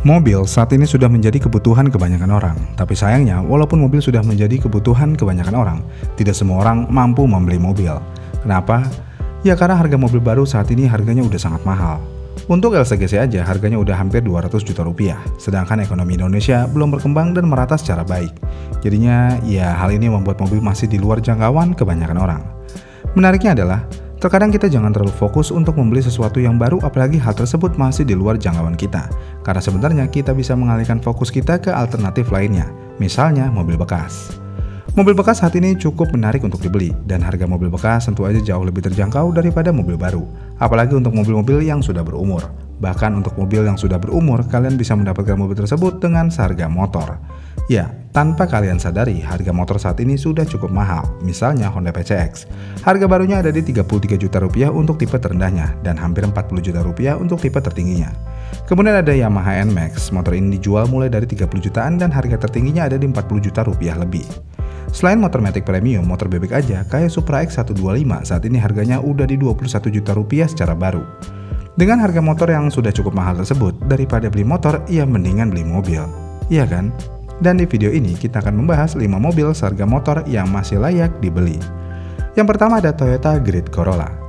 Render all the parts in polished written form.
Mobil saat ini sudah menjadi kebutuhan kebanyakan orang, tapi sayangnya walaupun mobil sudah menjadi kebutuhan kebanyakan orang, tidak semua orang mampu membeli mobil. Kenapa? Ya karena harga mobil baru saat ini harganya udah sangat mahal. Untuk LCGC aja harganya udah hampir 200 juta rupiah, sedangkan ekonomi Indonesia belum berkembang dan merata secara baik. Jadinya ya hal ini membuat mobil masih di luar jangkauan kebanyakan orang. Menariknya adalah, terkadang kita jangan terlalu fokus untuk membeli sesuatu yang baru apalagi hal tersebut masih di luar jangkauan kita. Karena sebenarnya kita bisa mengalihkan fokus kita ke alternatif lainnya, misalnya mobil bekas. Mobil bekas saat ini cukup menarik untuk dibeli, dan harga mobil bekas tentu aja jauh lebih terjangkau daripada mobil baru. Apalagi untuk mobil-mobil yang sudah berumur. Bahkan untuk mobil yang sudah berumur, kalian bisa mendapatkan mobil tersebut dengan seharga motor. Ya, tanpa kalian sadari, harga motor saat ini sudah cukup mahal. Misalnya Honda PCX. Harga barunya ada di 33 juta rupiah untuk tipe terendahnya, dan hampir 40 juta rupiah untuk tipe tertingginya. Kemudian ada Yamaha NMAX, motor ini dijual mulai dari 30 jutaan dan harga tertingginya ada di 40 juta rupiah lebih. Selain motor matic premium, motor bebek aja kayak Supra X125 saat ini harganya udah di 21 juta rupiah secara baru. Dengan harga motor yang sudah cukup mahal tersebut, daripada beli motor, ya mendingan beli mobil. Iya kan? Dan di video ini kita akan membahas 5 mobil seharga motor yang masih layak dibeli. Yang pertama ada Toyota Grid Corolla.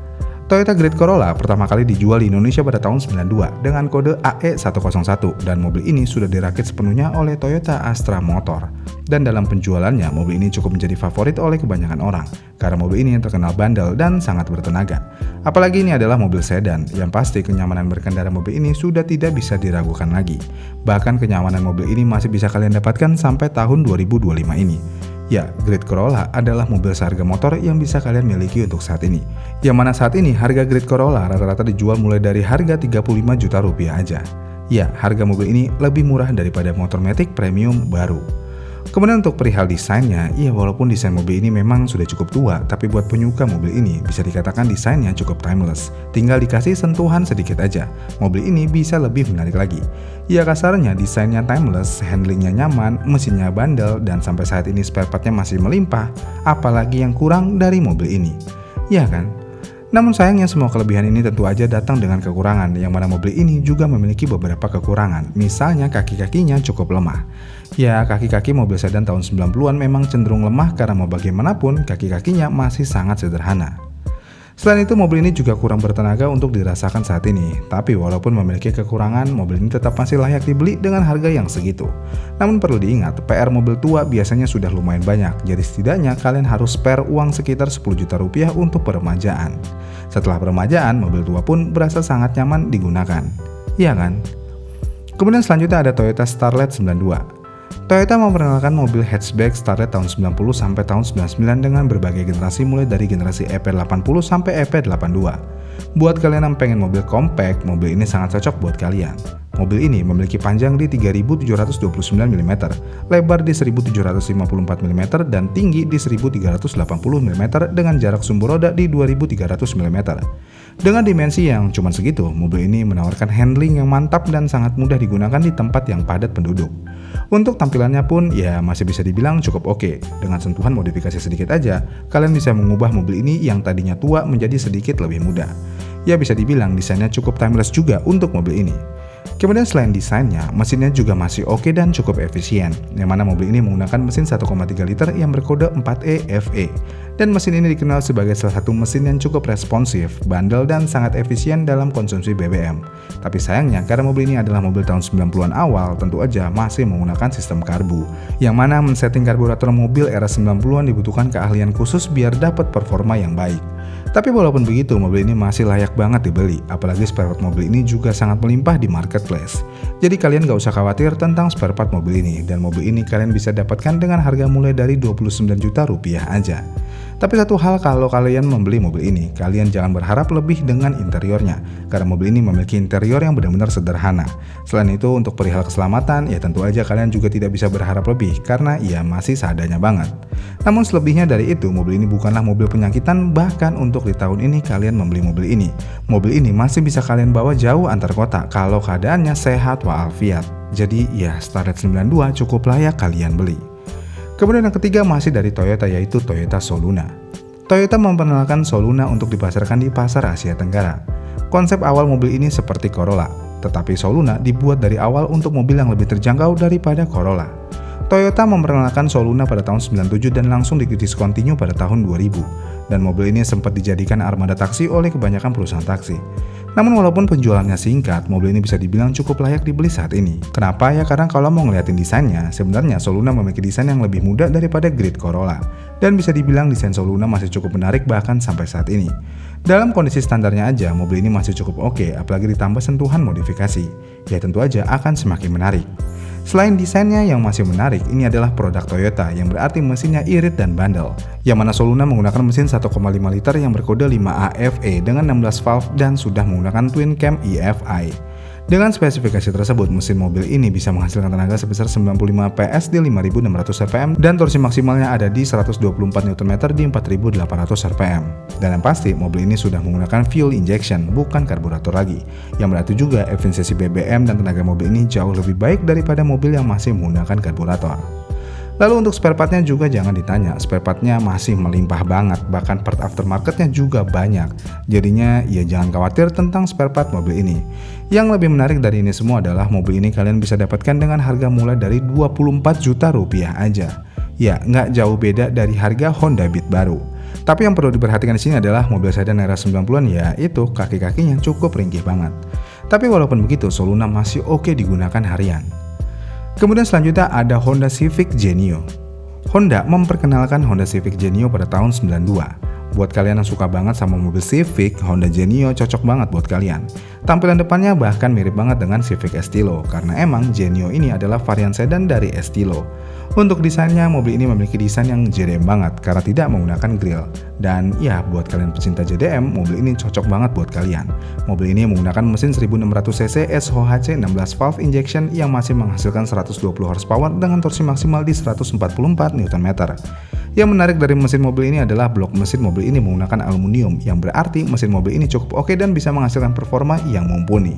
Toyota Grid Corolla pertama kali dijual di Indonesia pada tahun 92 dengan kode AE101 dan mobil ini sudah dirakit sepenuhnya oleh Toyota Astra Motor. Dan dalam penjualannya, mobil ini cukup menjadi favorit oleh kebanyakan orang karena mobil ini terkenal bandel dan sangat bertenaga. Apalagi ini adalah mobil sedan, yang pasti kenyamanan berkendara mobil ini sudah tidak bisa diragukan lagi. Bahkan kenyamanan mobil ini masih bisa kalian dapatkan sampai tahun 2025 ini. Ya, Grid Corolla adalah mobil seharga motor yang bisa kalian miliki untuk saat ini. Yang mana saat ini harga Grid Corolla rata-rata dijual mulai dari harga 35 juta rupiah aja. Ya, harga mobil ini lebih murah daripada motor matic premium baru. Kemudian untuk perihal desainnya, ya walaupun desain mobil ini memang sudah cukup tua, tapi buat penyuka mobil ini bisa dikatakan desainnya cukup timeless. Tinggal dikasih sentuhan sedikit aja, mobil ini bisa lebih menarik lagi. Ya kasarnya desainnya timeless, handlingnya nyaman, mesinnya bandel, dan sampai saat ini spare partnya masih melimpah. Apalagi yang kurang dari mobil ini, ya kan? Namun sayangnya semua kelebihan ini tentu aja datang dengan kekurangan, yang mana mobil ini juga memiliki beberapa kekurangan. Misalnya kaki-kakinya cukup lemah. Ya, kaki-kaki mobil sedan tahun 90-an memang cenderung lemah karena mau bagaimanapun kaki-kakinya masih sangat sederhana. Selain itu, mobil ini juga kurang bertenaga untuk dirasakan saat ini. Tapi walaupun memiliki kekurangan, mobil ini tetap masih layak dibeli dengan harga yang segitu. Namun perlu diingat, PR mobil tua biasanya sudah lumayan banyak. Jadi setidaknya kalian harus spare uang sekitar 10 juta rupiah untuk peremajaan. Setelah peremajaan, mobil tua pun berasa sangat nyaman digunakan. Iya kan? Kemudian selanjutnya ada Toyota Starlet 92. Toyota memperkenalkan mobil hatchback Starlet tahun 90 sampai tahun 99 dengan berbagai generasi mulai dari generasi EP80 sampai EP82. Buat kalian yang pengen mobil compact, mobil ini sangat cocok buat kalian. Mobil ini memiliki panjang di 3729 mm, lebar di 1754 mm, dan tinggi di 1380 mm dengan jarak sumbu roda di 2300 mm. Dengan dimensi yang cuma segitu, mobil ini menawarkan handling yang mantap dan sangat mudah digunakan di tempat yang padat penduduk. Untuk tampilannya pun ya masih bisa dibilang cukup oke. Dengan sentuhan modifikasi sedikit aja, kalian bisa mengubah mobil ini yang tadinya tua menjadi sedikit lebih muda. Ya bisa dibilang desainnya cukup timeless juga untuk mobil ini. Kemudian selain desainnya, mesinnya juga masih oke dan cukup efisien, yang mana mobil ini menggunakan mesin 1,3 liter yang berkode 4E-FE. Dan mesin ini dikenal sebagai salah satu mesin yang cukup responsif, bandel, dan sangat efisien dalam konsumsi BBM. Tapi sayangnya, karena mobil ini adalah mobil tahun 90-an awal, tentu aja masih menggunakan sistem karbu, yang mana men-setting karburator mobil era 90-an dibutuhkan keahlian khusus biar dapat performa yang baik. Tapi walaupun begitu, mobil ini masih layak banget dibeli, apalagi spare part mobil ini juga sangat melimpah di marketplace. Jadi kalian gak usah khawatir tentang spare part mobil ini, dan mobil ini kalian bisa dapatkan dengan harga mulai dari 29 juta rupiah aja. Tapi satu hal, kalau kalian membeli mobil ini, kalian jangan berharap lebih dengan interiornya, karena mobil ini memiliki interior yang benar-benar sederhana. Selain itu, untuk perihal keselamatan, ya tentu aja kalian juga tidak bisa berharap lebih, karena ya masih seadanya banget. Namun selebihnya dari itu, mobil ini bukanlah mobil penyakitan, bahkan untuk di tahun ini kalian membeli mobil ini. Mobil ini masih bisa kalian bawa jauh antar kota, kalau keadaannya sehat walafiat. Jadi ya, Starlet 92 cukup layak kalian beli. Kemudian yang ketiga masih dari Toyota, yaitu Toyota Soluna. Toyota memperkenalkan Soluna untuk dipasarkan di pasar Asia Tenggara. Konsep awal mobil ini seperti Corolla, Tetapi Soluna dibuat dari awal untuk mobil yang lebih terjangkau daripada Corolla. Toyota memperkenalkan Soluna pada tahun 97 dan langsung didiscontinue pada tahun 2000. Dan mobil ini sempat dijadikan armada taksi oleh kebanyakan perusahaan taksi. Namun walaupun penjualannya singkat, mobil ini bisa dibilang cukup layak dibeli saat ini. Kenapa? Ya karena kalau mau ngeliatin desainnya, sebenarnya Soluna memiliki desain yang lebih muda daripada Grid Corolla. Dan bisa dibilang desain Soluna masih cukup menarik bahkan sampai saat ini. Dalam kondisi standarnya aja, mobil ini masih cukup oke, apalagi ditambah sentuhan modifikasi. Ya tentu aja akan semakin menarik. Selain desainnya yang masih menarik, ini adalah produk Toyota yang berarti mesinnya irit dan bandel. Yang mana Soluna menggunakan mesin 1,5 liter yang berkode 5AFE dengan 16 valve dan sudah menggunakan twin cam EFI. Dengan spesifikasi tersebut, mesin mobil ini bisa menghasilkan tenaga sebesar 95 PS di 5.600 rpm dan torsi maksimalnya ada di 124 Nm di 4.800 rpm. Dan yang pasti, mobil ini sudah menggunakan fuel injection, bukan karburator lagi. Yang berarti juga efisiensi BBM dan tenaga mobil ini jauh lebih baik daripada mobil yang masih menggunakan karburator. Lalu untuk spare partnya juga jangan ditanya, spare partnya masih melimpah banget, bahkan part aftermarketnya juga banyak. Jadinya ya jangan khawatir tentang spare part mobil ini. Yang lebih menarik dari ini semua adalah mobil ini kalian bisa dapatkan dengan harga mulai dari 24 juta rupiah aja. Ya nggak jauh beda dari harga Honda Beat baru. Tapi yang perlu diperhatikan di sini adalah mobil sedan era 90-an ya itu kaki-kakinya cukup ringkih banget. Tapi walaupun begitu, Soluna masih oke digunakan harian. Kemudian selanjutnya ada Honda Civic Genio. Honda memperkenalkan Honda Civic Genio pada tahun 92. Buat kalian yang suka banget sama mobil Civic, Honda Genio cocok banget buat kalian. Tampilan depannya bahkan mirip banget dengan Civic Estilo, karena emang Genio ini adalah varian sedan dari Estilo. Untuk desainnya, mobil ini memiliki desain yang JDM banget karena tidak menggunakan grill. Dan ya, buat kalian pecinta JDM, mobil ini cocok banget buat kalian. Mobil ini menggunakan mesin 1600cc SOHC 16 valve injection yang masih menghasilkan 120 horsepower dengan torsi maksimal di 144 Nm. Yang menarik dari mesin mobil ini adalah blok mesin mobil ini menggunakan aluminium, yang berarti mesin mobil ini cukup oke dan bisa menghasilkan performa yang mumpuni.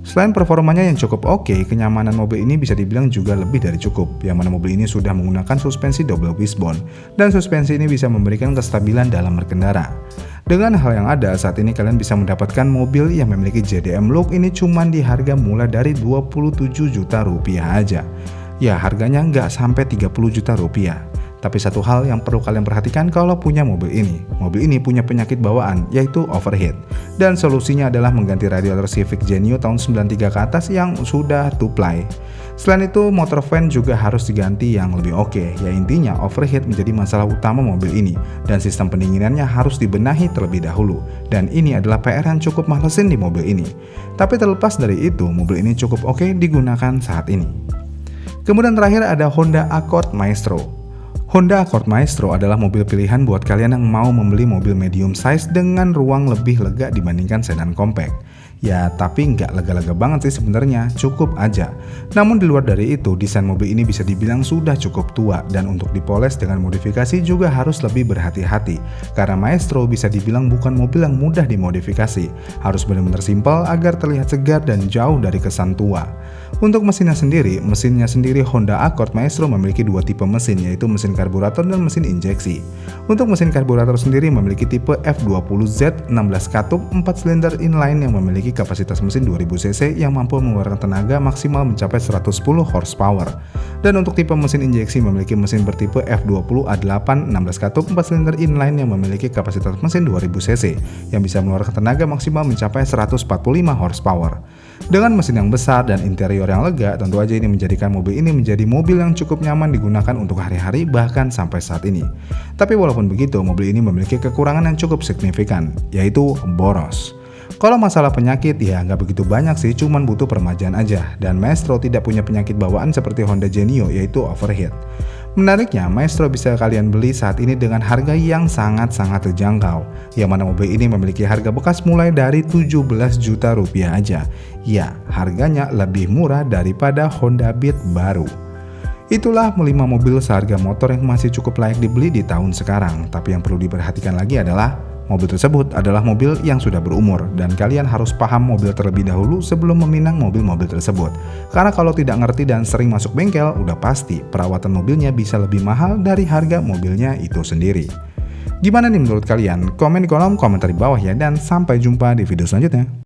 Selain performanya yang cukup oke, kenyamanan mobil ini bisa dibilang juga lebih dari cukup, yang mana mobil ini sudah menggunakan suspensi double wishbone, dan suspensi ini bisa memberikan kestabilan dalam berkendara. Dengan hal yang ada, saat ini kalian bisa mendapatkan mobil yang memiliki JDM look ini cuman di harga mulai dari 27 juta rupiah aja. Ya, harganya nggak sampai 30 juta rupiah. Tapi satu hal yang perlu kalian perhatikan kalau punya mobil ini punya penyakit bawaan yaitu overheat. Dan solusinya adalah mengganti radiator Civic Genio tahun 93 ke atas yang sudah two-ply. Selain itu, motor fan juga harus diganti yang lebih oke. Ya intinya overheat menjadi masalah utama mobil ini dan sistem pendinginannya harus dibenahi terlebih dahulu. Dan ini adalah PR yang cukup malesin di mobil ini. Tapi terlepas dari itu, mobil ini cukup oke digunakan saat ini. Kemudian terakhir ada Honda Accord Maestro. Honda Accord Maestro adalah mobil pilihan buat kalian yang mau membeli mobil medium size dengan ruang lebih lega dibandingkan sedan compact. Ya, tapi nggak lega-lega banget sih sebenarnya, cukup aja. Namun di luar dari itu, desain mobil ini bisa dibilang sudah cukup tua dan untuk dipoles dengan modifikasi juga harus lebih berhati-hati. Karena Maestro bisa dibilang bukan mobil yang mudah dimodifikasi, harus benar-benar simpel agar terlihat segar dan jauh dari kesan tua. Untuk mesinnya sendiri Honda Accord Maestro memiliki dua tipe mesin, yaitu mesin karburator dan mesin injeksi. Untuk mesin karburator sendiri memiliki tipe F20Z 16 katup 4 silinder inline yang memiliki kapasitas mesin 2000 cc yang mampu mengeluarkan tenaga maksimal mencapai 110 horsepower. Dan untuk tipe mesin injeksi memiliki mesin bertipe F20A8 16 katup 4 silinder inline yang memiliki kapasitas mesin 2000 cc yang bisa mengeluarkan tenaga maksimal mencapai 145 horsepower. Dengan mesin yang besar dan interior yang lega, tentu aja ini menjadikan mobil ini menjadi mobil yang cukup nyaman digunakan untuk hari-hari bahkan sampai saat ini. Tapi walaupun begitu, mobil ini memiliki kekurangan yang cukup signifikan, yaitu boros. Kalau masalah penyakit ya nggak begitu banyak sih, cuman butuh permajaan aja. Dan Maestro tidak punya penyakit bawaan seperti Honda Genio yaitu overheat. Menariknya, Maestro bisa kalian beli saat ini dengan harga yang sangat-sangat terjangkau. Yang mana mobil ini memiliki harga bekas mulai dari 17 juta rupiah aja. Ya, harganya lebih murah daripada Honda Beat baru. Itulah 5 mobil seharga motor yang masih cukup layak dibeli di tahun sekarang. Tapi yang perlu diperhatikan lagi adalah mobil tersebut adalah mobil yang sudah berumur dan kalian harus paham mobil terlebih dahulu sebelum meminang mobil-mobil tersebut. Karena kalau tidak ngerti dan sering masuk bengkel, udah pasti perawatan mobilnya bisa lebih mahal dari harga mobilnya itu sendiri. Gimana nih menurut kalian? Komen di kolom komentar di bawah ya, dan sampai jumpa di video selanjutnya.